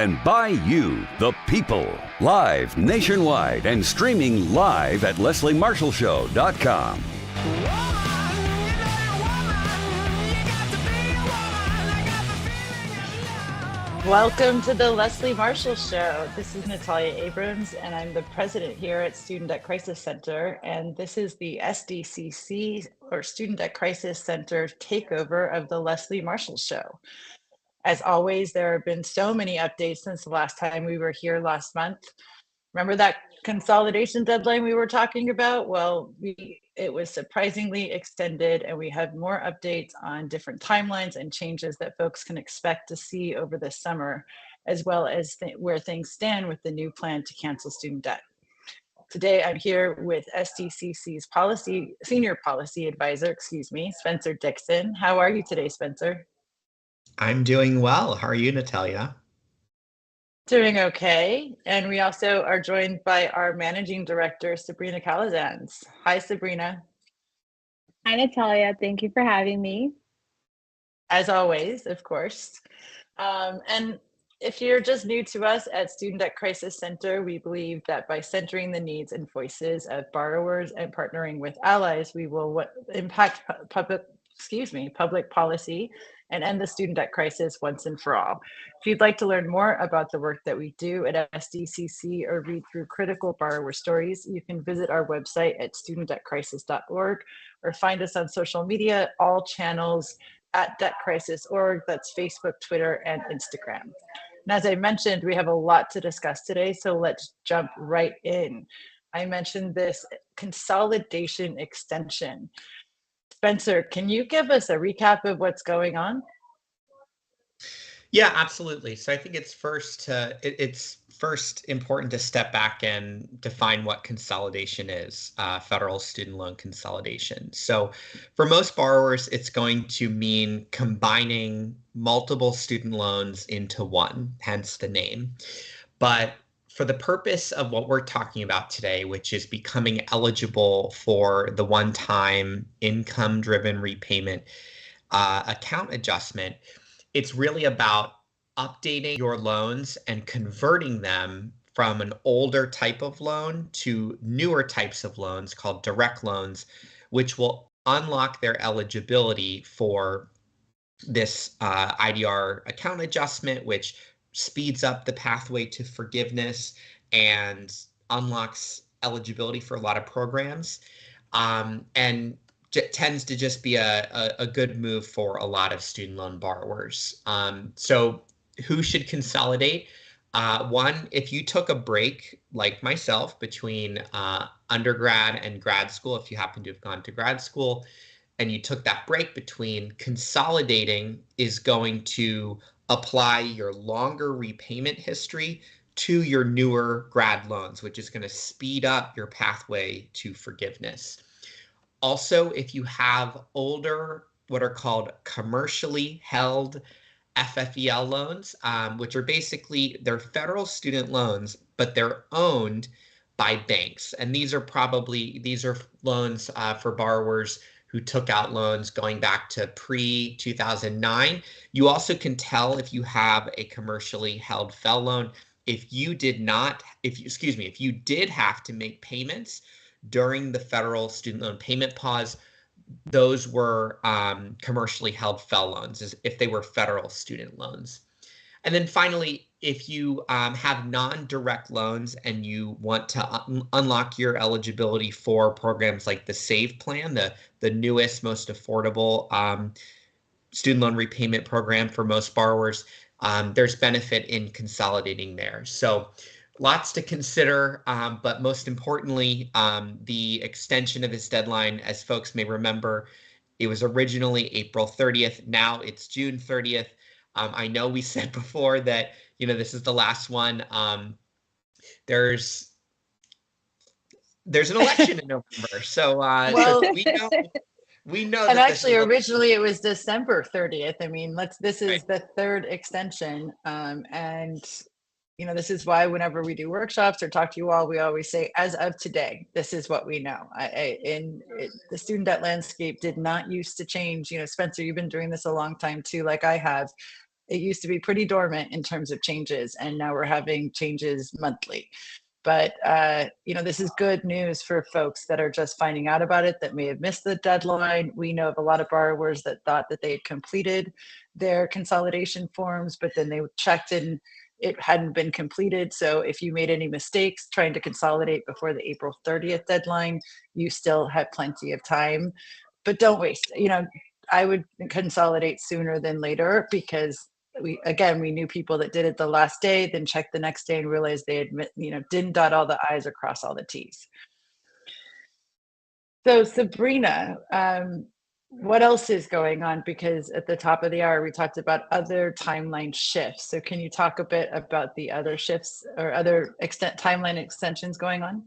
and by you, the people. Live nationwide and streaming live at lesliemarshallshow.com. Welcome to the Leslie Marshall Show. This is Natalia Abrams, and I'm the president here at Student Debt Crisis Center. And this is the SDCC, or Student Debt Crisis Center, takeover of the Leslie Marshall Show. As always, there have been so many updates since the last time we were here last month. Remember that consolidation deadline we were talking about? Well, it was surprisingly extended, and we have more updates on different timelines and changes that folks can expect to see over the summer, as well as where things stand with the new plan to cancel student debt. Today, I'm here with SDCC's senior policy advisor, Spencer Dixon. How are you today, Spencer? I'm doing well. How are you, Natalia? Doing okay. And we also are joined by our managing director, Sabrina Calazans. Hi, Sabrina. Hi, Natalia. Thank you for having me. As always, of course. And if you're just new to us at Student Debt Crisis Center, we believe that by centering the needs and voices of borrowers and partnering with allies, we will impact public policy and end the student debt crisis once and for all. If you'd like to learn more about the work that we do at SDCC or read through critical borrower stories, you can visit our website at studentdebtcrisis.org or find us on social media, all channels at debtcrisis.org. That's Facebook, Twitter, and Instagram. And as I mentioned, we have a lot to discuss today, so let's jump right in. I mentioned this consolidation extension. Spencer, can you give us a recap of what's going on? Yeah, absolutely. So I think it's first important to step back and define what consolidation is, federal student loan consolidation. So for most borrowers, it's going to mean combining multiple student loans into one, hence the name. But for the purpose of what we're talking about today, which is becoming eligible for the one-time income-driven repayment account adjustment, it's really about updating your loans and converting them from an older type of loan to newer types of loans called direct loans, which will unlock their eligibility for this IDR account adjustment, which speeds up the pathway to forgiveness and unlocks eligibility for a lot of programs, and tends to just be a good move for a lot of student loan borrowers. So who should consolidate? One, if you took a break like myself between undergrad and grad school, if you happen to have gone to grad school and you took that break between, consolidating is going to apply your longer repayment history to your newer grad loans, which is going to speed up your pathway to forgiveness. Also, if you have older, what are called commercially held FFEL loans, which are basically, they're federal student loans, but they're owned by banks. And these are loans for borrowers who took out loans going back to pre-2009. You also can tell if you have a commercially held FFEL loan if you did have to make payments during the federal student loan payment pause. Those were commercially held FFEL loans, if they were federal student loans. And then finally, if you have non-direct loans and you want to unlock your eligibility for programs like the SAVE plan, the newest, most affordable student loan repayment program for most borrowers, there's benefit in consolidating there. So lots to consider, but most importantly, the extension of this deadline, as folks may remember, it was originally April 30th. Now it's June 30th. I know we said before that, this is the last one. There's an election in November, so we know. And actually, originally it was December 30th. I mean, this is right. The third extension, and this is why whenever we do workshops or talk to you all, we always say, as of today, this is what we know. The student debt landscape did not used to change. Spencer, you've been doing this a long time too, like I have. it used to be pretty dormant in terms of changes, and now we're having changes monthly. But this is good news for folks that are just finding out about it, that may have missed the deadline. We know of a lot of borrowers that thought that they had completed their consolidation forms, but then they checked and it hadn't been completed. So if you made any mistakes trying to consolidate before the April 30th deadline, you still have plenty of time. But don't waste. I would consolidate sooner than later, because we knew people that did it the last day, then checked the next day and realized they didn't dot all the I's or cross all the T's. So Sabrina, what else is going on? Because at the top of the hour, we talked about other timeline shifts. So can you talk a bit about the other shifts or other timeline extensions going on?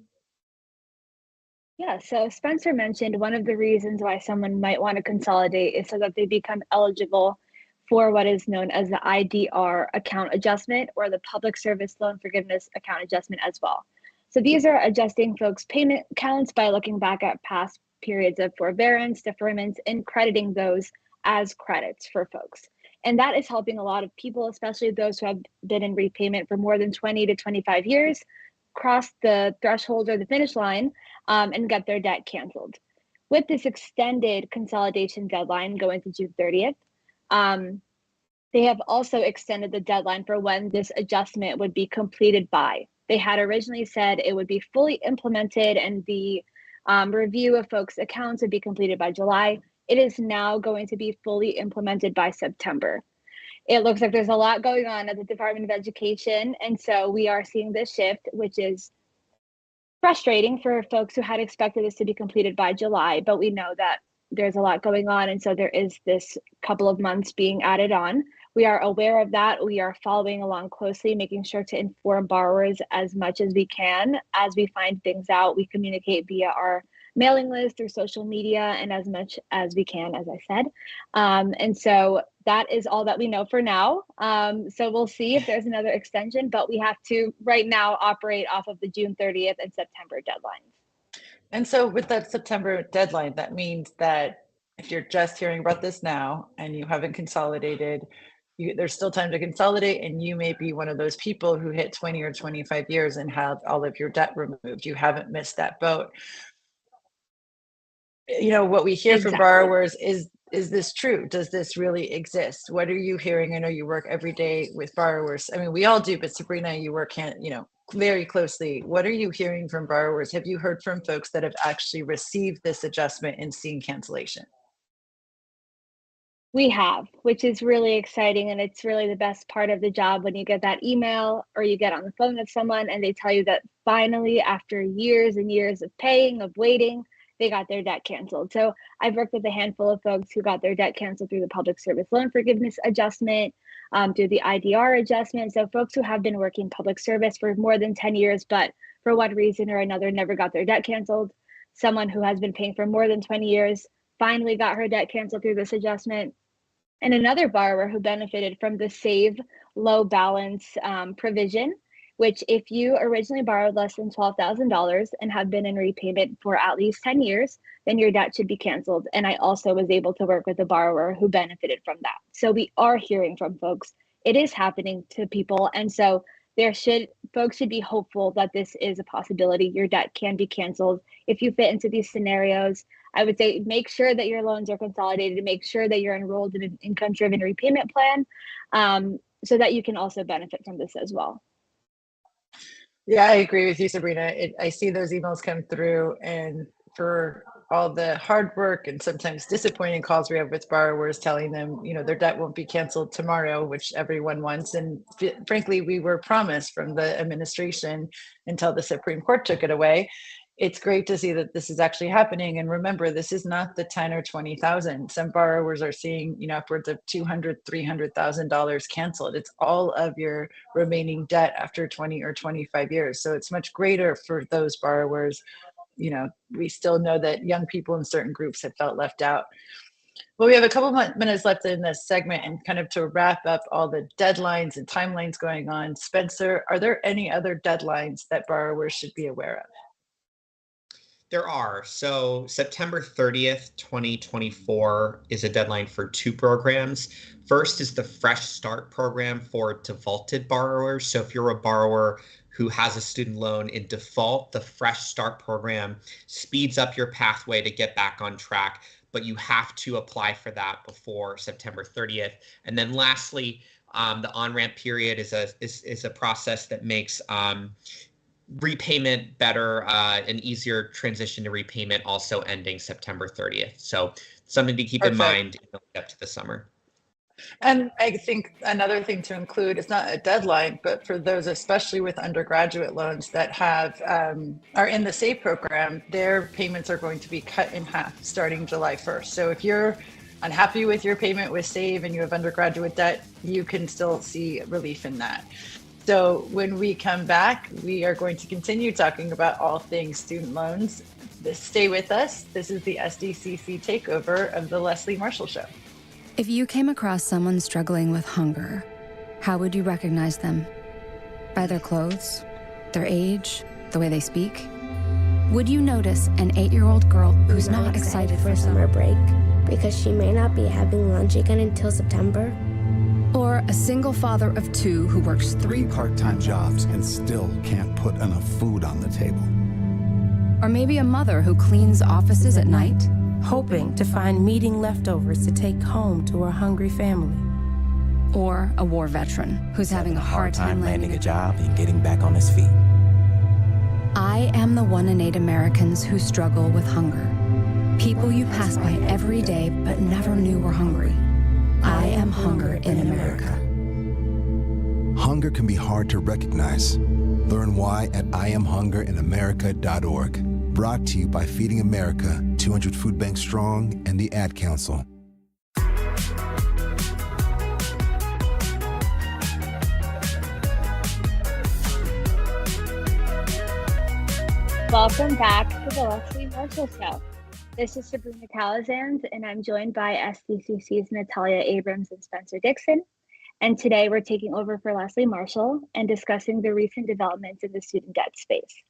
Yeah, so Spencer mentioned one of the reasons why someone might want to consolidate is so that they become eligible for what is known as the IDR account adjustment, or the Public Service Loan Forgiveness account adjustment as well. So these are adjusting folks' payment counts by looking back at past periods of forbearance, deferments, and crediting those as credits for folks. And that is helping a lot of people, especially those who have been in repayment for more than 20 to 25 years, cross the threshold or the finish line and get their debt canceled. With this extended consolidation deadline going to June 30th, they have also extended the deadline for when this adjustment would be completed by. They had originally said it would be fully implemented and the review of folks' accounts would be completed by July. It is now going to be fully implemented by September. It looks like there's a lot going on at the Department of Education, and so we are seeing this shift, which is frustrating for folks who had expected this to be completed by July, but we know that there's a lot going on, and so there is this couple of months being added on. We are aware of that. We are following along closely, making sure to inform borrowers as much as we can. As we find things out, we communicate via our mailing list, through social media, and as much as we can, as I said. And so that is all that we know for now. So we'll see if there's another extension, but we have to right now operate off of the June 30th and September deadlines. And so with that September deadline, that means that if you're just hearing about this now and you haven't consolidated, there's still time to consolidate, and you may be one of those people who hit 20 or 25 years and have all of your debt removed. You haven't missed that boat. What we hear from borrowers is this true? Does this really exist? What are you hearing? I know you work every day with borrowers. I mean, we all do, but Sabrina, you work very closely. What are you hearing from borrowers? Have you heard from folks that have actually received this adjustment and seen cancellation? We have, which is really exciting. And it's really the best part of the job when you get that email or you get on the phone with someone and they tell you that finally, after years and years of paying, of waiting, they got their debt canceled. So I've worked with a handful of folks who got their debt canceled through the Public Service Loan Forgiveness adjustment, through the IDR adjustment. So folks who have been working public service for more than 10 years, but for one reason or another never got their debt canceled. Someone who has been paying for more than 20 years finally got her debt canceled through this adjustment. And another borrower who benefited from the Save Low Balance provision, which if you originally borrowed less than $12,000 and have been in repayment for at least 10 years, then your debt should be canceled. And I also was able to work with a borrower who benefited from that. So we are hearing from folks. It is happening to people. And so folks should be hopeful that this is a possibility. Your debt can be canceled. If you fit into these scenarios, I would say make sure that your loans are consolidated, make sure that you're enrolled in an income-driven repayment plan, so that you can also benefit from this as well. Yeah, I agree with you, Sabrina. I see those emails come through, and for all the hard work and sometimes disappointing calls we have with borrowers telling them, their debt won't be canceled tomorrow, which everyone wants. And frankly, we were promised from the administration until the Supreme Court took it away. It's great to see that this is actually happening. And remember, this is not the 10 or 20,000. Some borrowers are seeing, upwards of $200,000, $300,000 canceled. It's all of your remaining debt after 20 or 25 years. So it's much greater for those borrowers. We still know that young people in certain groups have felt left out. Well, we have a couple minutes left in this segment, and kind of to wrap up all the deadlines and timelines going on, Spencer, are there any other deadlines that borrowers should be aware of? There are. So September 30th, 2024 is a deadline for two programs. First is the Fresh Start program for defaulted borrowers. So if you're a borrower who has a student loan in default, the Fresh Start program speeds up your pathway to get back on track, but you have to apply for that before September 30th. And then lastly, the on-ramp period is a process that makes repayment better, an easier transition to repayment, also ending September 30th. So something to keep in mind in the lead up to the summer. And I think another thing to include, it's not a deadline, but for those, especially with undergraduate loans that have are in the SAVE program, their payments are going to be cut in half starting July 1st. So if you're unhappy with your payment with SAVE and you have undergraduate debt, you can still see relief in that. So when we come back, we are going to continue talking about all things student loans. Stay with us. This is the SDCC takeover of the Leslie Marshall Show. If you came across someone struggling with hunger, how would you recognize them? By their clothes, their age, the way they speak? Would you notice an 8-year-old girl who's not excited for summer break because she may not be having lunch again until September? Or a single father of 2 who works 3 part-time jobs and still can't put enough food on the table? Or maybe a mother who cleans offices at night, hoping to find meeting leftovers to take home to her hungry family. Or a war veteran who's having a hard time landing a job and getting back on his feet. I am the 1 in 8 Americans who struggle with hunger. People you pass by every day but never knew were hungry. I am hunger in America. Hunger can be hard to recognize. Learn why at IamHungerInAmerica.org. Brought to you by Feeding America, 200 Food Banks Strong, and the Ad Council. Welcome back to the Leslie Marshall Show. This is Sabrina Calazans, and I'm joined by SDCC's Natalia, Abrams, and Spencer Dixon. And today we're taking over for Leslie Marshall and discussing the recent developments in the student debt space.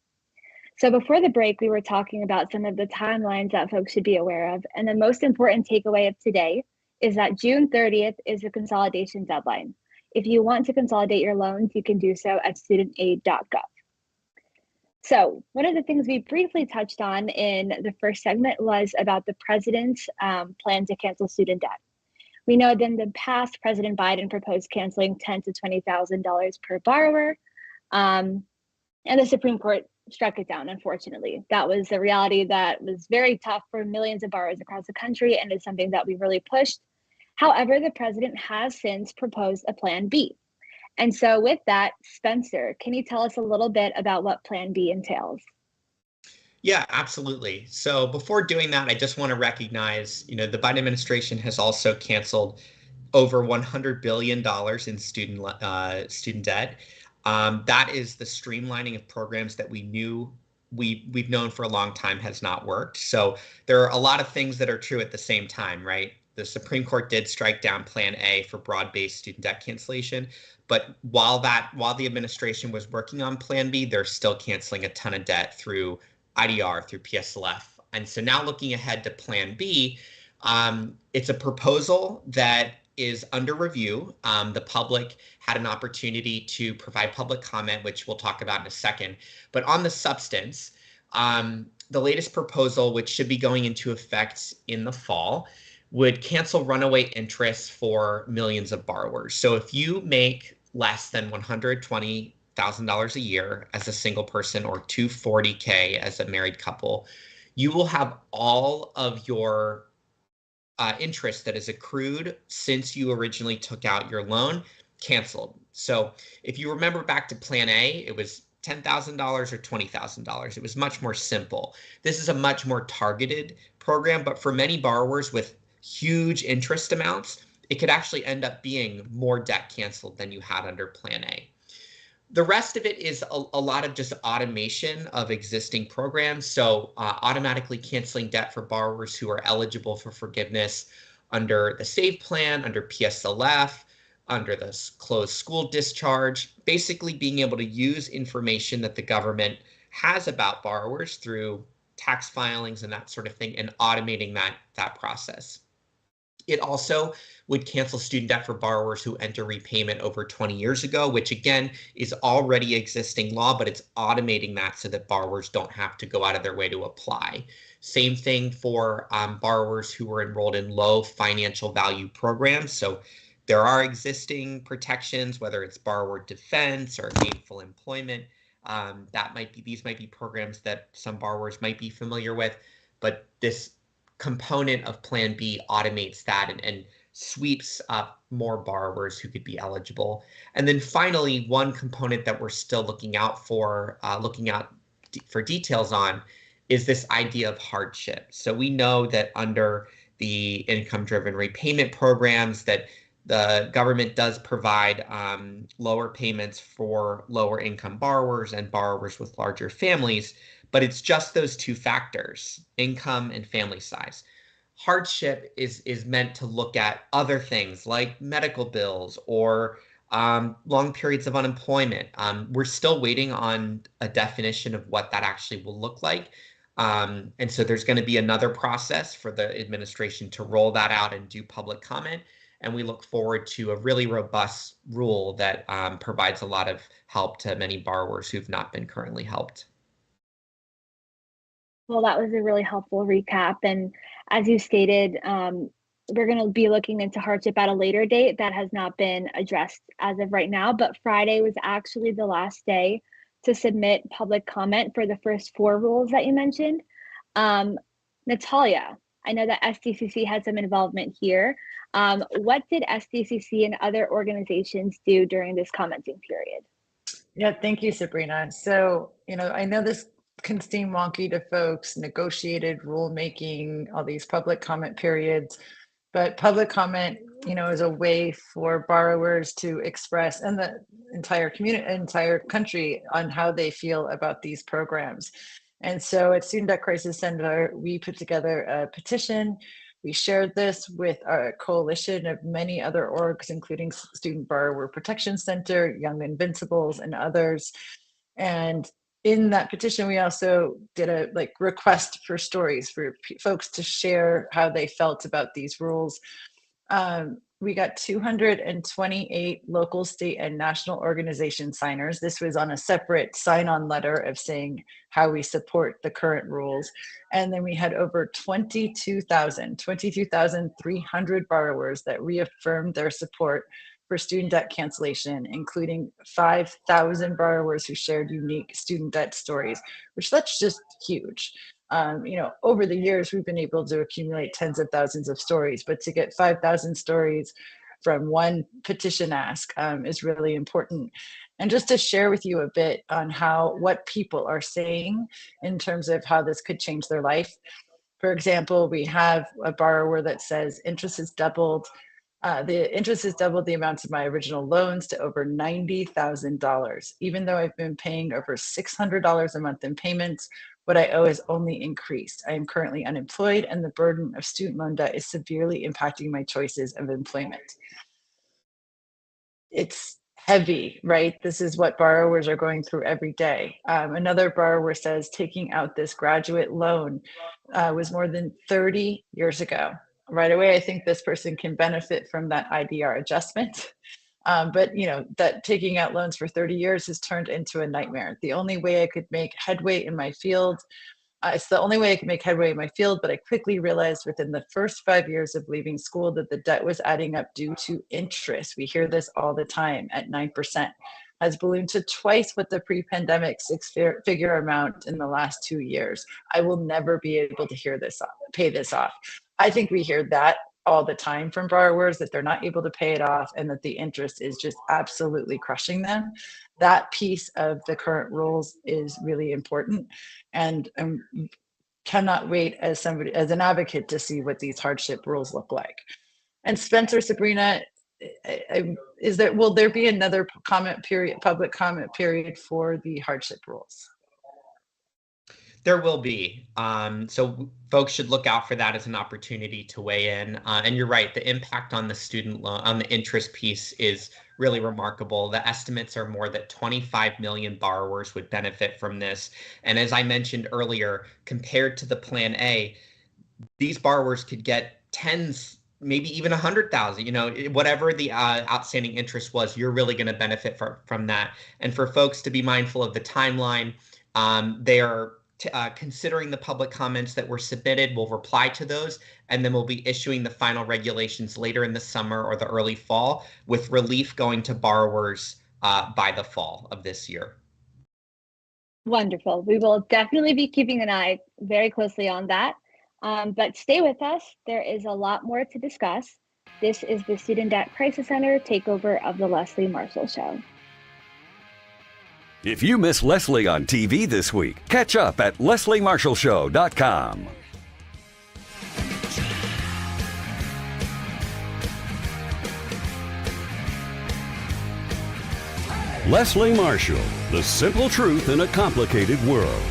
So before the break, we were talking about some of the timelines that folks should be aware of. And the most important takeaway of today is that June 30th is the consolidation deadline. If you want to consolidate your loans, you can do so at studentaid.gov. So one of the things we briefly touched on in the first segment was about the president's plan to cancel student debt. We know that in the past, President Biden proposed canceling $10,000 to $20,000 per borrower, and the Supreme Court struck it down, unfortunately. That was a reality that was very tough for millions of borrowers across the country, and is something that we really pushed. However, the president has since proposed a Plan B. And so with that, Spencer, can you tell us a little bit about what Plan B entails? Yeah, absolutely. So before doing that, I just want to recognize, the Biden administration has also canceled over $100 billion in student debt. That is the streamlining of programs that we've known for a long time has not worked. So there are a lot of things that are true at the same time, right? The Supreme Court did strike down Plan A for broad-based student debt cancellation. But while the administration was working on Plan B, they're still canceling a ton of debt through IDR, through PSLF. And so now looking ahead to Plan B, it's a proposal that is under review. The public had an opportunity to provide public comment, which we'll talk about in a second. But on the substance, the latest proposal, which should be going into effect in the fall, would cancel runaway interest for millions of borrowers. So if you make less than $120,000 a year as a single person or $240K as a married couple, you will have all of your interest that is accrued since you originally took out your loan canceled. So if you remember back to Plan A, it was $10,000 or $20,000. It was much more simple. This is a much more targeted program, but for many borrowers with huge interest amounts, it could actually end up being more debt canceled than you had under Plan A. The rest of it is a lot of just automation of existing programs. So automatically canceling debt for borrowers who are eligible for forgiveness under the SAVE plan, under PSLF, under the closed school discharge, basically being able to use information that the government has about borrowers through tax filings and that sort of thing, and automating that process. It also would cancel student debt for borrowers who enter repayment over 20 years ago, which again is already existing law, but it's automating that so that borrowers don't have to go out of their way to apply. Same thing for borrowers who were enrolled in low financial value programs. So there are existing protections, whether it's borrower defense or gainful employment. These might be programs that some borrowers might be familiar with, but this component of Plan B automates that and sweeps up more borrowers who could be eligible. And then finally, one component that we're still looking out for details on is this idea of hardship. So we know that under the income-driven repayment programs that the government does provide lower payments for lower income borrowers and borrowers with larger families, but it's just those two factors, income and family size. Hardship is meant to look at other things like medical bills or long periods of unemployment. We're still waiting on a definition of what that actually will look like. And so there's going to be another process for the administration to roll that out and do public comment. And we look forward to a really robust rule that provides a lot of help to many borrowers who've not been currently helped. Well, that was a really helpful recap. And as you stated, we're going to be looking into hardship at a later date. That has not been addressed as of right now, but Friday was actually the last day to submit public comment for the first 4 rules that you mentioned. Natalia, I know that SDCC had some involvement here. What did SDCC and other organizations do during this commenting period? Yeah, thank you, Sabrina. So, I know this can seem wonky to folks, negotiated rulemaking, all these public comment periods, but public comment, is a way for borrowers to express, and the entire community, entire country, on how they feel about these programs. And so at Student Debt Crisis Center, we put together a petition. We shared this with a coalition of many other orgs, including Student Borrower Protection Center, Young Invincibles, and others. And in that petition, we also did a request for stories for folks to share how they felt about these rules. We got 228 local, state, and national organization signers. This was on a separate sign-on letter of saying how we support the current rules. And then we had over 22,300 borrowers that reaffirmed their support for student debt cancellation, including 5,000 borrowers who shared unique student debt stories, which that's just huge. Over the years, we've been able to accumulate tens of thousands of stories, but to get 5,000 stories from one petition ask is really important. And just to share with you a bit on what people are saying in terms of how this could change their life. For example, we have a borrower that says interest has doubled. The interest has doubled the amounts of my original loans to over $90,000. Even though I've been paying over $600 a month in payments, what I owe has only increased. I am currently unemployed, and the burden of student loan debt is severely impacting my choices of employment. It's heavy, right? This is what borrowers are going through every day. Another borrower says taking out this graduate loan was more than 30 years ago. Right away, I think this person can benefit from that IDR adjustment. But that taking out loans for 30 years has turned into a nightmare. The only way I could make headway in my field, it's the only way I could make headway in my field, but I quickly realized within the first 5 years of leaving school that the debt was adding up due to interest. We hear this all the time at 9%. Has ballooned to twice what the pre-pandemic 6-figure amount in the last 2 years. I will never be able to pay this off. I think we hear that all the time from borrowers, that they're not able to pay it off and that the interest is just absolutely crushing them. That piece of the current rules is really important, and cannot wait as an advocate to see what these hardship rules look like. And Spencer, Sabrina, will there be another public comment period for the hardship rules? There will be. So folks should look out for that as an opportunity to weigh in. And you're right, the impact on the student loan, on the interest piece is really remarkable. The estimates are more that 25 million borrowers would benefit from this. And as I mentioned earlier, compared to the Plan A, these borrowers could get tens, maybe even 100,000, whatever the outstanding interest was, you're really going to benefit from that. And for folks to be mindful of the timeline, they are considering the public comments that were submitted. We'll reply to those, and then we'll be issuing the final regulations later in the summer or the early fall, with relief going to borrowers by the fall of this year. Wonderful. We will definitely be keeping an eye very closely on that. But stay with us. There is a lot more to discuss. This is the Student Debt Crisis Center takeover of the Leslie Marshall Show. If you miss Leslie on TV this week, catch up at lesliemarshallshow.com. Leslie Marshall, the simple truth in a complicated world.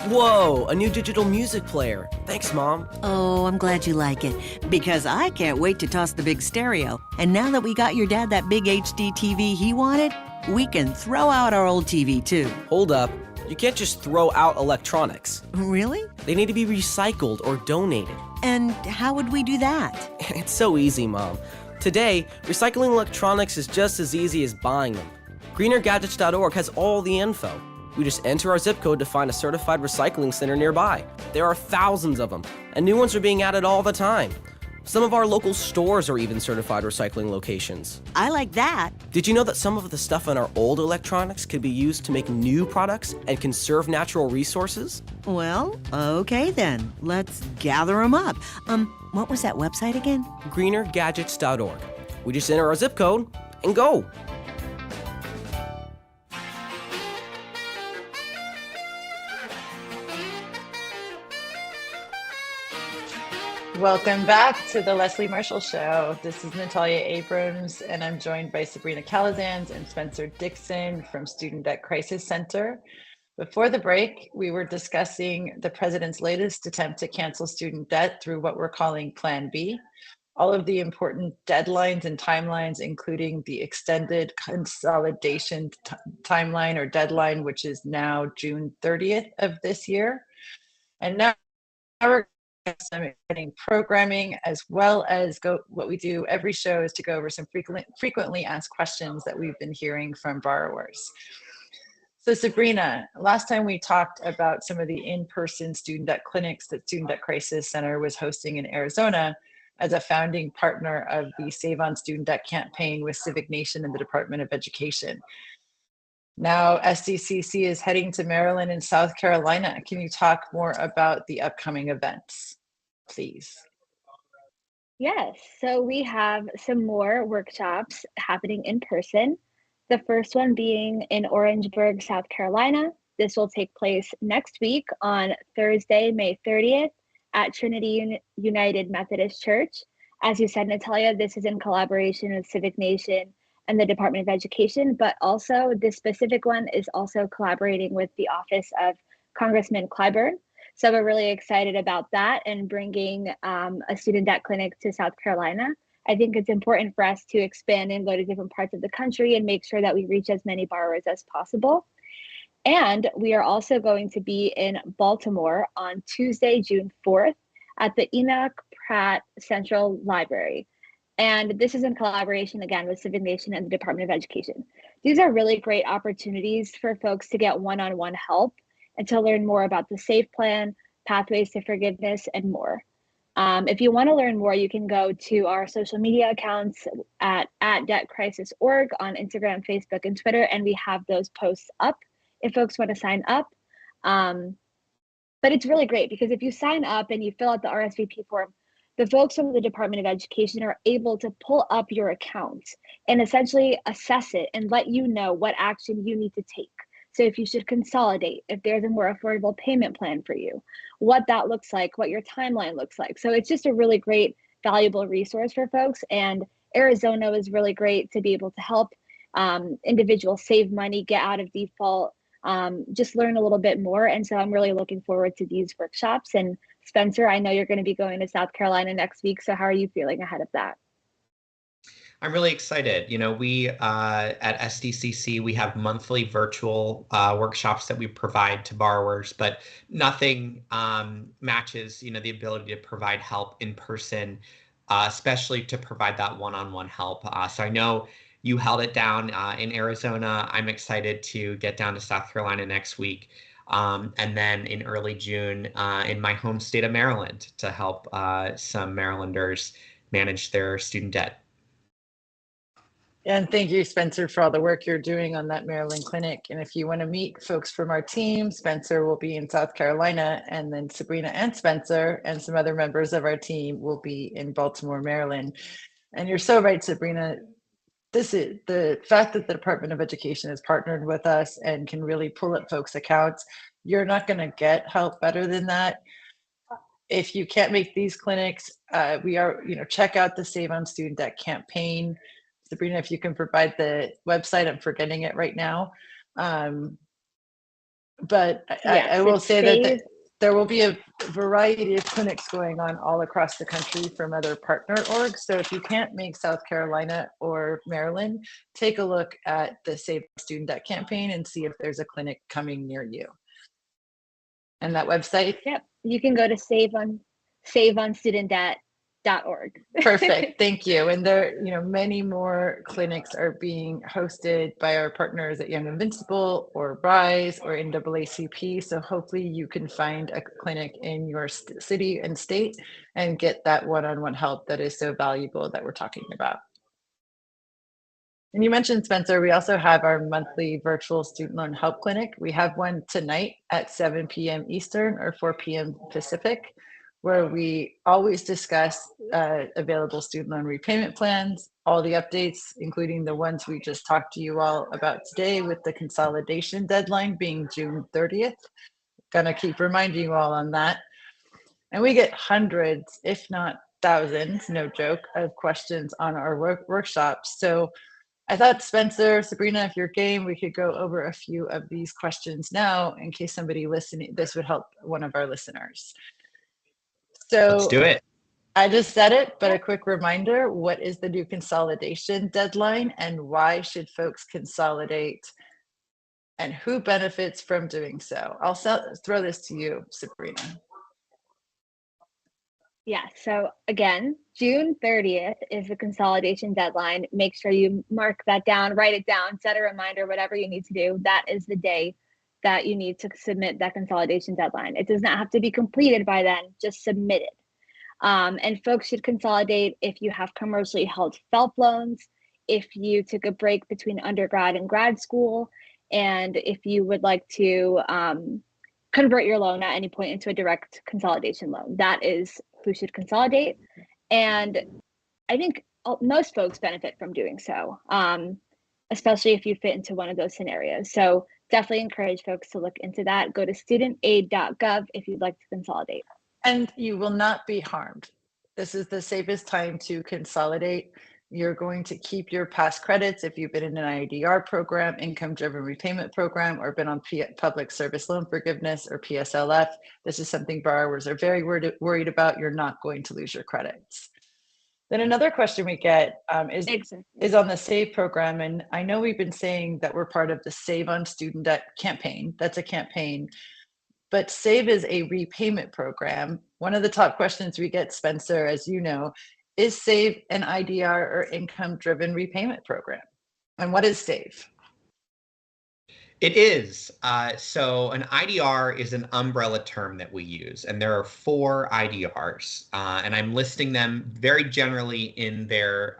Whoa, a new digital music player. Thanks, Mom. Oh, I'm glad you like it, because I can't wait to toss the big stereo. And now that we got your dad that big HD TV he wanted, we can throw out our old TV too. Hold up. You can't just throw out electronics. Really? They need to be recycled or donated. And how would we do that? It's so easy, Mom. Today, recycling electronics is just as easy as buying them. Greenergadgets.org has all the info. We just enter our zip code to find a certified recycling center nearby. There are thousands of them, and new ones are being added all the time. Some of our local stores are even certified recycling locations. I like that. Did you know that some of the stuff in our old electronics could be used to make new products and conserve natural resources? Well, okay then. Let's gather them up. What was that website again? Greenergadgets.org. We just enter our zip code and go. Welcome back to the Leslie Marshall Show. This is Natalia Abrams, and I'm joined by Sabrina Calazans and Spencer Dixon from Student Debt Crisis Center. Before the break, we were discussing the president's latest attempt to cancel student debt through what we're calling Plan B. All of the important deadlines and timelines, including the extended consolidation timeline or deadline, which is now June 30th of this year. And now we're some exciting programming, as well as what we do every show is to go over some frequently asked questions that we've been hearing from borrowers. So Sabrina, last time we talked about some of the in-person student debt clinics that Student Debt Crisis Center was hosting in Arizona as a founding partner of the Save on Student Debt campaign with Civic Nation and the Department of Education. Now SDCC is heading to Maryland and South Carolina. Can you talk more about the upcoming events, please? Yes, so we have some more workshops happening in person. The first one being in Orangeburg, South Carolina. This will take place next week on Thursday, May 30th at Trinity United Methodist Church. As you said, Natalia, this is in collaboration with Civic Nation and the Department of Education, but also this specific one is also collaborating with the Office of Congressman Clyburn. So we're really excited about that and bringing a student debt clinic to South Carolina. I think it's important for us to expand and go to different parts of the country and make sure that we reach as many borrowers as possible. And we are also going to be in Baltimore on Tuesday, June 4th at the Enoch Pratt Central Library. And this is in collaboration, again, with Civic Nation and the Department of Education. These are really great opportunities for folks to get one-on-one help and to learn more about the SAFE plan, pathways to forgiveness, and more. If you want to learn more, you can go to our social media accounts at debtcrisis.org on Instagram, Facebook, and Twitter, and we have those posts up if folks want to sign up. But it's really great because if you sign up and you fill out the RSVP form, the folks from the Department of Education are able to pull up your account and essentially assess it and let you know what action you need to take. So if you should consolidate, if there's a more affordable payment plan for you, what that looks like, what your timeline looks like. So it's just a really great, valuable resource for folks. And Arizona is really great to be able to help individuals save money, get out of default, just learn a little bit more. And so I'm really looking forward to these workshops. And Spencer, I know you're going to be going to South Carolina next week. So how are you feeling ahead of that? I'm really excited. You know, we at SDCC, we have monthly virtual workshops that we provide to borrowers, but nothing matches, you know, the ability to provide help in person, especially to provide that one-on-one help. So I know you held it down in Arizona. I'm excited to get down to South Carolina next week. And then in early June in my home state of Maryland to help some Marylanders manage their student debt. And thank you, Spencer, for all the work you're doing on that Maryland clinic. And if you want to meet folks from our team, Spencer will be in South Carolina, and then Sabrina and Spencer and some other members of our team will be in Baltimore, Maryland. And you're so right, Sabrina. This is the fact that the Department of Education has partnered with us and can really pull up folks' accounts. You're not going to get help better than that. If you can't make these clinics, we are, check out the Save on Student Debt campaign. Sabrina, if you can provide the website, I'm forgetting it right now. But yes, I will say that there will be a variety of clinics going on all across the country from other partner orgs. So if you can't make South Carolina or Maryland, take a look at the Save Student Debt campaign and see if there's a clinic coming near you. And that website? Yep, you can go to saveonstudentdebt.org. Perfect, thank you. And there, many more clinics are being hosted by our partners at Young Invincible or RISE or NAACP. So hopefully you can find a clinic in your city and state and get that one-on-one help that is so valuable that we're talking about. And you mentioned, Spencer, we also have our monthly virtual student loan help clinic. We have one tonight at 7 p.m. Eastern or 4 p.m. Pacific, where we always discuss available student loan repayment plans, all the updates, including the ones we just talked to you all about today with the consolidation deadline being June 30th. Gonna keep reminding you all on that. And we get hundreds, if not thousands, no joke, of questions on our workshops. So I thought, Spencer, Sabrina, if you're game, we could go over a few of these questions now in case somebody listening, this would help one of our listeners. So let's do it. I just said it, but a quick reminder, what is the new consolidation deadline and why should folks consolidate and who benefits from doing so? I'll throw this to you, Sabrina. Yeah, so again, June 30th is the consolidation deadline. Make sure you mark that down, write it down, set a reminder, whatever you need to do. That is the day that you need to submit that consolidation deadline. It does not have to be completed by then, just submit it. And folks should consolidate if you have commercially held FFELP loans, if you took a break between undergrad and grad school, and if you would like to convert your loan at any point into a direct consolidation loan. That is who should consolidate. And I think most folks benefit from doing so, especially if you fit into one of those scenarios. So definitely encourage folks to look into that. Go to studentaid.gov if you'd like to consolidate. And you will not be harmed. This is the safest time to consolidate. You're going to keep your past credits if you've been in an IDR program, income-driven repayment program, or been on public service loan forgiveness or PSLF. This is something borrowers are very worried about. You're not going to lose your credits. Then another question we get is on the SAVE program. And I know we've been saying that we're part of the Save on Student Debt campaign. That's a campaign. But SAVE is a repayment program. One of the top questions we get, Spencer, as you know, is SAVE an IDR or income-driven repayment program? And what is SAVE? It is. So an IDR is an umbrella term that we use, and there are 4 IDRs, and I'm listing them very generally in their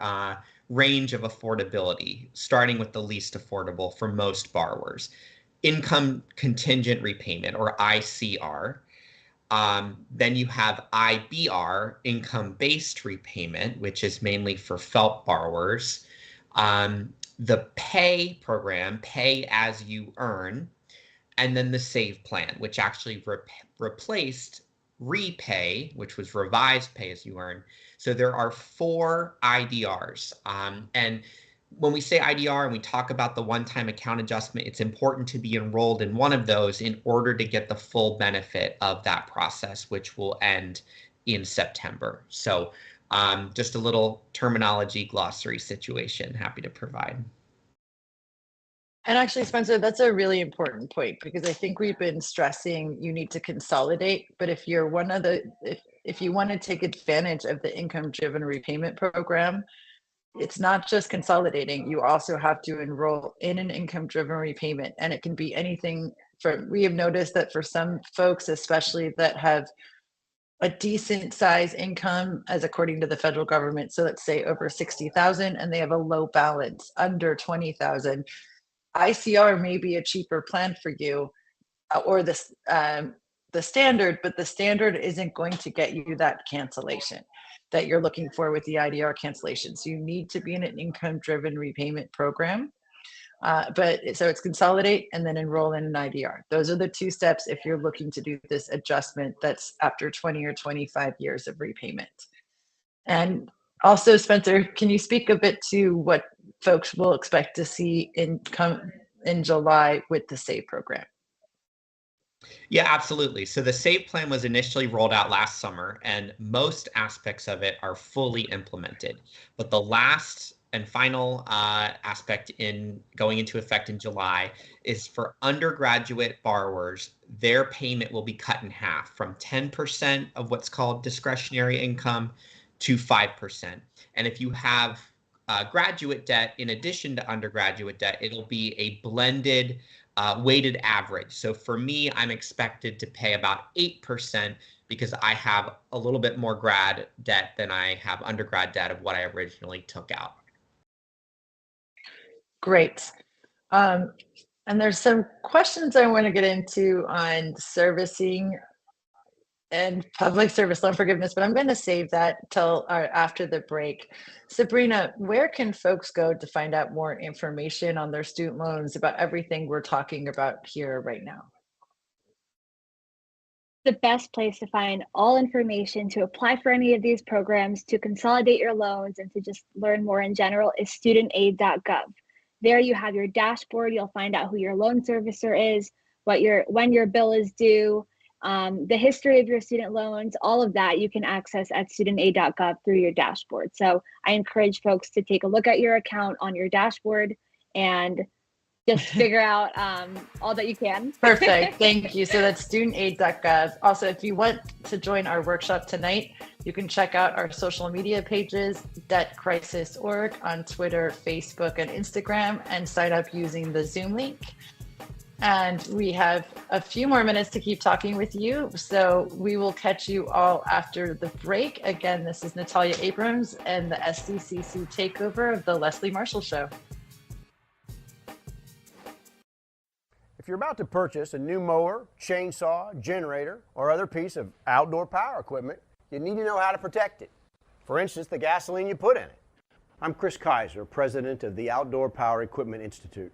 range of affordability, starting with the least affordable for most borrowers. Income contingent repayment, or ICR. Then you have IBR, income-based repayment, which is mainly for FFELP borrowers. The PAY program, pay as you earn, and then the SAVE plan, which actually replaced REPAY, which was revised pay as you earn. So there are 4 IDRs, and when we say IDR and we talk about the one-time account adjustment, it's important to be enrolled in one of those in order to get the full benefit of that process, which will end in September. So just a little terminology glossary situation, happy to provide. And actually, Spencer, that's a really important point, because I think we've been stressing you need to consolidate, but if you're one of the, if you want to take advantage of the income-driven repayment program, it's not just consolidating, you also have to enroll in an income-driven repayment. And it can be anything from, we have noticed that for some folks, especially that have a decent size income as according to the federal government, so let's say over 60,000, and they have a low balance under 20,000, ICR may be a cheaper plan for you, or the standard, but the standard isn't going to get you that cancellation that you're looking for with the IDR cancellation. So you need to be in an income-driven repayment program. So it's consolidate and then enroll in an IDR. Those are the two steps if you're looking to do this adjustment that's after 20 or 25 years of repayment. And also, Spencer, can you speak a bit to what folks will expect to see in July with the SAVE program? Yeah, absolutely. So the SAVE plan was initially rolled out last summer, and most aspects of it are fully implemented. But the last and final aspect in going into effect in July is for undergraduate borrowers, their payment will be cut in half from 10% of what's called discretionary income to 5%. And if you have graduate debt in addition to undergraduate debt, it'll be a blended weighted average. So for me, I'm expected to pay about 8% because I have a little bit more grad debt than I have undergrad debt of what I originally took out. Great. And there's some questions I want to get into on servicing and public service loan forgiveness, but I'm going to save that till after the break. Sabrina, where can folks go to find out more information on their student loans, about everything we're talking about here right now? The best place to find all information to apply for any of these programs, to consolidate your loans, and to just learn more in general is studentaid.gov. There you have your dashboard. You'll find out who your loan servicer is, when your bill is due, the history of your student loans, all of that you can access at studentaid.gov through your dashboard. So I encourage folks to take a look at your account on your dashboard and just figure out all that you can. Perfect. Thank you. So that's studentaid.gov. Also, if you want to join our workshop tonight, you can check out our social media pages, debtcrisis.org on Twitter, Facebook, and Instagram, and sign up using the Zoom link. And we have a few more minutes to keep talking with you. So we will catch you all after the break. Again, this is Natalia Abrams and the SDCC takeover of the Leslie Marshall Show. If you're about to purchase a new mower, chainsaw, generator, or other piece of outdoor power equipment, you need to know how to protect it. For instance, the gasoline you put in it. I'm Chris Kaiser, president of the Outdoor Power Equipment Institute.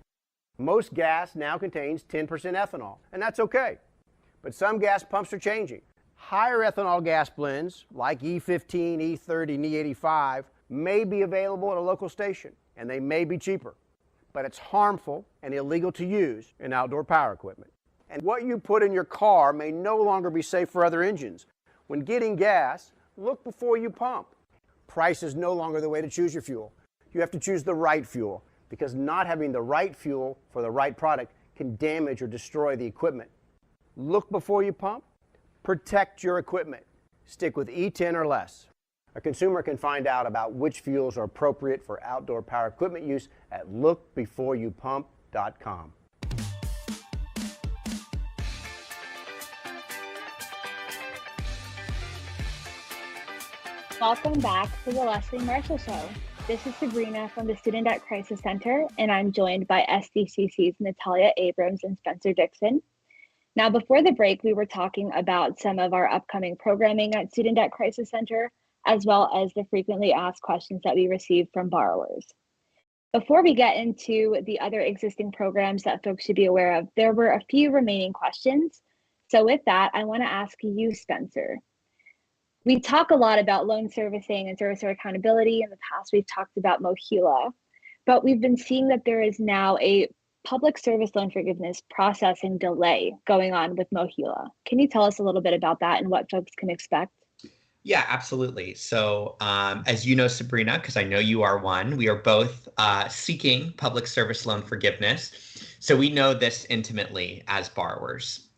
Most gas now contains 10% ethanol, and that's okay. But some gas pumps are changing. Higher ethanol gas blends, like E15, E30, and E85, may be available at a local station, and they may be cheaper. But it's harmful and illegal to use in outdoor power equipment. And what you put in your car may no longer be safe for other engines. When getting gas, look before you pump. Price is no longer the way to choose your fuel. You have to choose the right fuel, because not having the right fuel for the right product can damage or destroy the equipment. Look before you pump. Protect your equipment. Stick with E10 or less. A consumer can find out about which fuels are appropriate for outdoor power equipment use at lookbeforeyoupump.com. Welcome back to the Leslie Marshall Show. This is Sabrina from the Student Debt Crisis Center, and I'm joined by SDCC's Natalia Abrams and Spencer Dixon. Now, before the break, we were talking about some of our upcoming programming at Student Debt Crisis Center, as well as the frequently asked questions that we received from borrowers. Before we get into the other existing programs that folks should be aware of, there were a few remaining questions. So with that, I want to ask you, Spencer. We talk a lot about loan servicing and servicer accountability. In the past, we've talked about MOHELA. but we've been seeing that there is now a public service loan forgiveness processing delay going on with MOHELA. Can you tell us a little bit about that and what folks can expect? Yeah, absolutely. So as you know, Sabrina, because I know you are one, we are both seeking public service loan forgiveness. So we know this intimately as borrowers.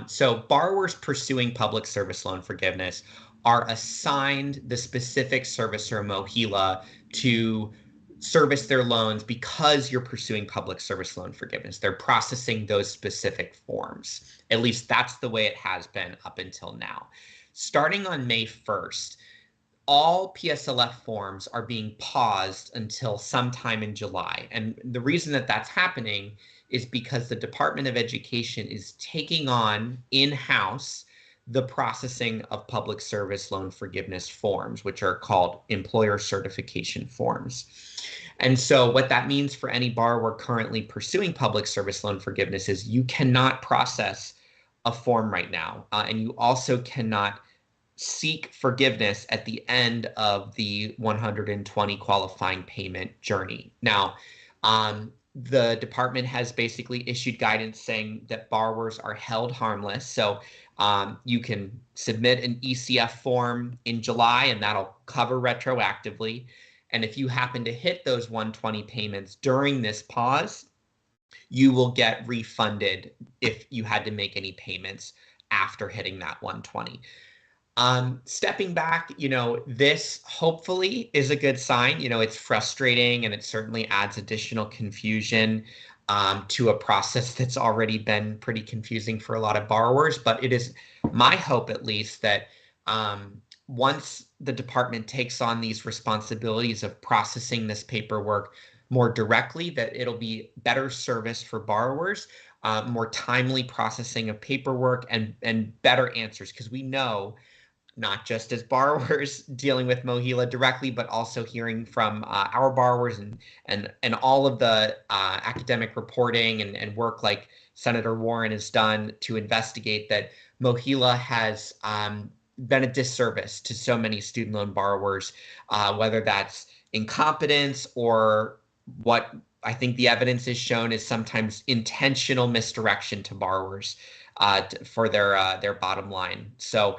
So borrowers pursuing public service loan forgiveness are assigned the specific servicer MOHELA to service their loans because you're pursuing public service loan forgiveness. They're processing those specific forms. At least that's the way it has been up until now. Starting on May 1st, all PSLF forms are being paused until sometime in July. And the reason that that's happening is because the Department of Education is taking on in-house the processing of public service loan forgiveness forms, which are called employer certification forms. And so what that means for any borrower currently pursuing public service loan forgiveness is you cannot process a form right now. And you also cannot seek forgiveness at the end of the 120 qualifying payment journey. Now, the department has basically issued guidance saying that borrowers are held harmless. So you can submit an ECF form in July and that'll cover retroactively. And if you happen to hit those 120 payments during this pause, you will get refunded if you had to make any payments after hitting that 120. Stepping back, this hopefully is a good sign. It's frustrating and it certainly adds additional confusion to a process that's already been pretty confusing for a lot of borrowers. But it is my hope, at least, that once the department takes on these responsibilities of processing this paperwork more directly, that it'll be better service for borrowers, more timely processing of paperwork and better answers, because we know not just as borrowers dealing with MOHELA directly, but also hearing from our borrowers and all of the academic reporting and work like Senator Warren has done to investigate that MOHELA has been a disservice to so many student loan borrowers, whether that's incompetence or what I think the evidence has shown is sometimes intentional misdirection to borrowers for their bottom line. So,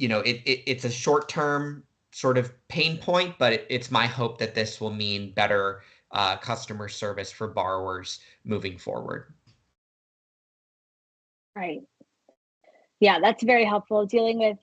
it's a short-term sort of pain point, but it's my hope that this will mean better customer service for borrowers moving forward. Right. Yeah, that's very helpful. Dealing with,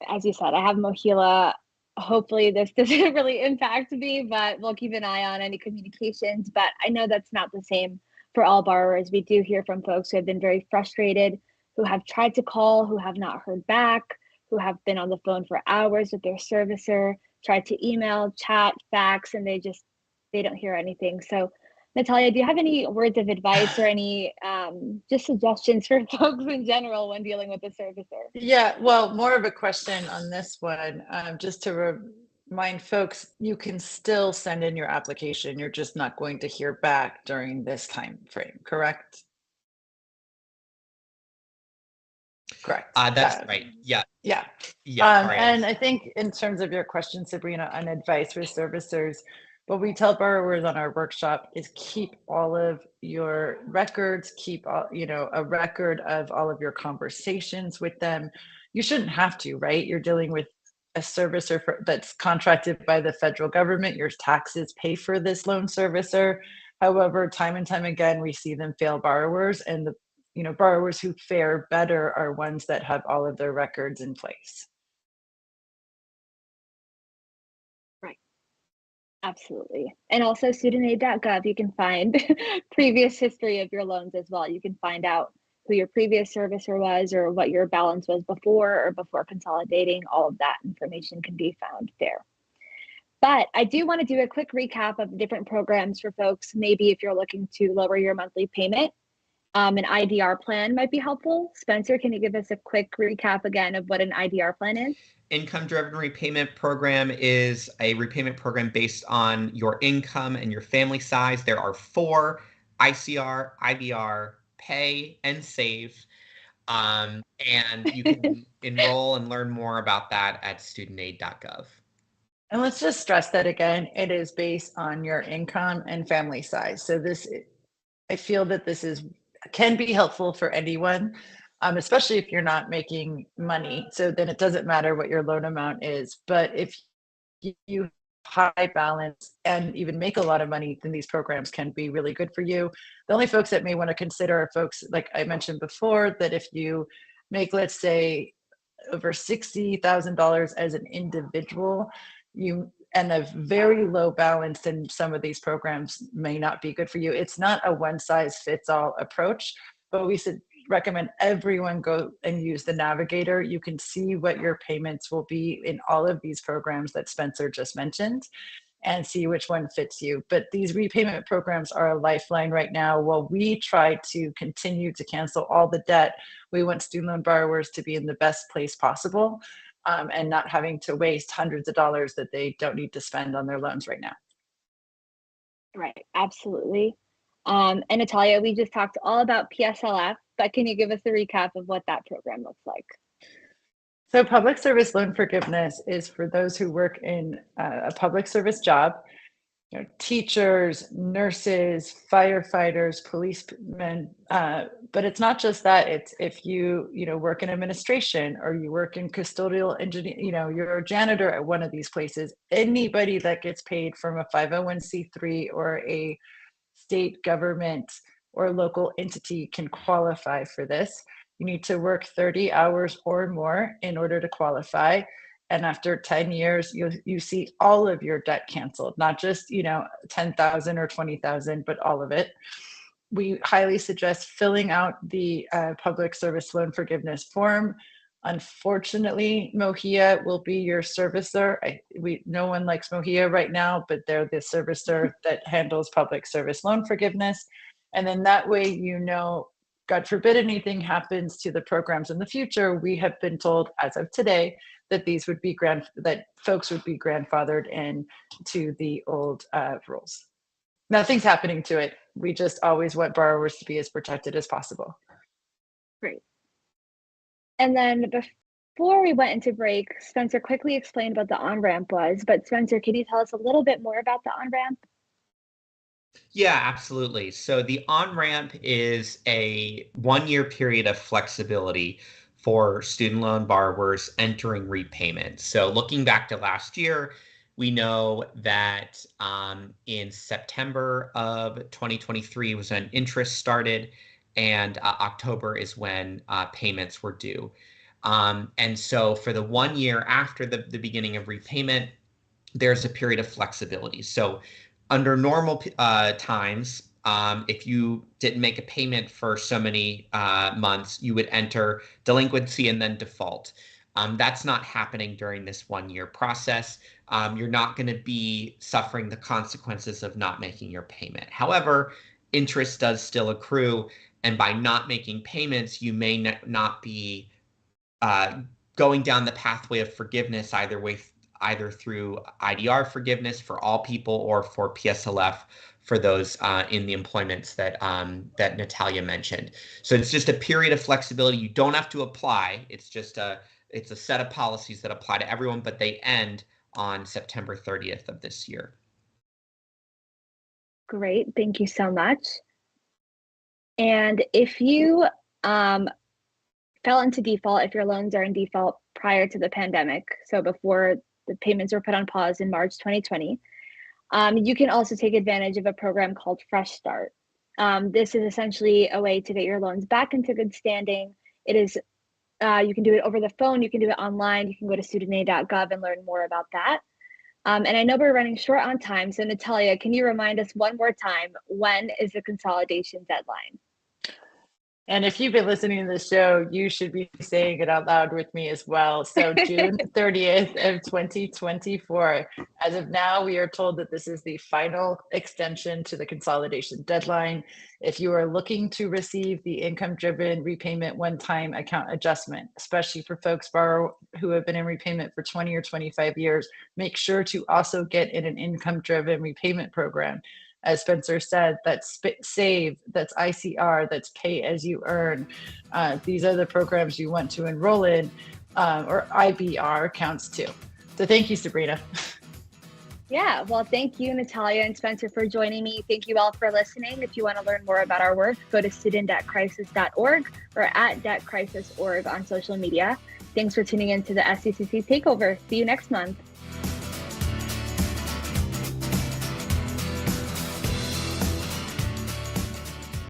as you said, I have MOHELA. Hopefully this doesn't really impact me, but we'll keep an eye on any communications. But I know that's not the same for all borrowers. We do hear from folks who have been very frustrated, who have tried to call, who have not heard back, who have been on the phone for hours with their servicer, tried to email, chat, fax, and they don't hear anything. So Natalia, do you have any words of advice or any just suggestions for folks in general when dealing with a servicer? Yeah, well, more of a question on this one, just to remind folks, you can still send in your application. You're just not going to hear back during this time frame, correct? Correct. That's right. Yeah. Yeah. And I think in terms of your question, Sabrina, on advice for servicers, what we tell borrowers on our workshop is keep all of your records, keep a record of all of your conversations with them. You shouldn't have to, right? You're dealing with a servicer that's contracted by the federal government. Your taxes pay for this loan servicer. However, time and time again, we see them fail borrowers, and the borrowers who fare better are ones that have all of their records in place. Absolutely. And also studentaid.gov, you can find previous history of your loans as well. You can find out who your previous servicer was or what your balance was before consolidating. All of that information can be found there. But I do want to do a quick recap of the different programs for folks. Maybe if you're looking to lower your monthly payment, an IDR plan might be helpful. Spencer, can you give us a quick recap again of what an IDR plan is? Income-driven repayment program is a repayment program based on your income and your family size. There are 4: ICR, IBR, Pay, and Save. And you can enroll and learn more about that at studentaid.gov. And let's just stress that again, it is based on your income and family size. So I feel that can be helpful for anyone, especially if you're not making money. So then it doesn't matter what your loan amount is. But if you high balance and even make a lot of money, then these programs can be really good for you. The only folks that may want to consider are folks, like I mentioned before, that if you make, let's say, over $60,000 as an individual, and a very low balance in some of these programs may not be good for you. It's not a one size fits all approach, but we should recommend everyone go and use the navigator. You can see what your payments will be in all of these programs that Spencer just mentioned and see which one fits you. But these repayment programs are a lifeline right now. While we try to continue to cancel all the debt, we want student loan borrowers to be in the best place possible, and not having to waste hundreds of dollars that they don't need to spend on their loans right now. Right, absolutely. And Natalia, we just talked all about PSLF, but can you give us a recap of what that program looks like? So public service loan forgiveness is for those who work in a public service job, teachers, nurses, firefighters, policemen, but it's not just that. It's if you work in administration or you work in custodial engineer, you're a janitor at one of these places. Anybody that gets paid from a 501c3 or a state government or local entity can qualify for this. You need to work 30 hours or more in order to qualify. And after 10 years, you see all of your debt canceled, not just, 10,000 or 20,000, but all of it. We highly suggest filling out the public service loan forgiveness form. Unfortunately, Mohia will be your servicer. No one likes Mohia right now, but they're the servicer that handles public service loan forgiveness. And then that way, God forbid anything happens to the programs in the future, we have been told as of today that these would be that folks would be grandfathered in to the old rules. Nothing's happening to it. We just always want borrowers to be as protected as possible. Great. And then before we went into break, Spencer quickly explained what the on-ramp was, but Spencer, can you tell us a little bit more about the on-ramp? Yeah, absolutely. So the on-ramp is a 1-year period of flexibility for student loan borrowers entering repayment. So looking back to last year, we know that in September of 2023 was when interest started, and October is when payments were due. And so for the 1 year after the beginning of repayment, there's a period of flexibility. So under normal times, if you didn't make a payment for so many months, you would enter delinquency and then default. That's not happening during this 1-year process. You're not going to be suffering the consequences of not making your payment. However, interest does still accrue, and by not making payments, you may not be going down the pathway of forgiveness either through IDR forgiveness for all people or for PSLF for those in the employments that Natalia mentioned. So it's just a period of flexibility. You don't have to apply. It's a set of policies that apply to everyone, but they end on September 30th of this year. Great, thank you so much. And if you fell into default, if your loans are in default prior to the pandemic, so before the payments were put on pause in March 2020, you can also take advantage of a program called Fresh Start. This is essentially a way to get your loans back into good standing. It is, you can do it over the phone, you can do it online, you can go to studentaid.gov and learn more about that. And I know we're running short on time, so Natalia, can you remind us one more time, when is the consolidation deadline? And if you've been listening to the show, you should be saying it out loud with me as well. So June 30th of 2024. As of now, we are told that this is the final extension to the consolidation deadline. If you are looking to receive the income-driven repayment one-time account adjustment, especially for folks who have been in repayment for 20 or 25 years, make sure to also get in an income-driven repayment program. As Spencer said, that's SAVE, that's ICR, that's Pay As You Earn. These are the programs you want to enroll in, or IBR counts too. So thank you, Sabrina. Yeah, well, thank you, Natalia and Spencer, for joining me. Thank you all for listening. If you want to learn more about our work, go to student.crisis.org or @crisis.org on social media. Thanks for tuning in to the SDCC Takeover. See you next month.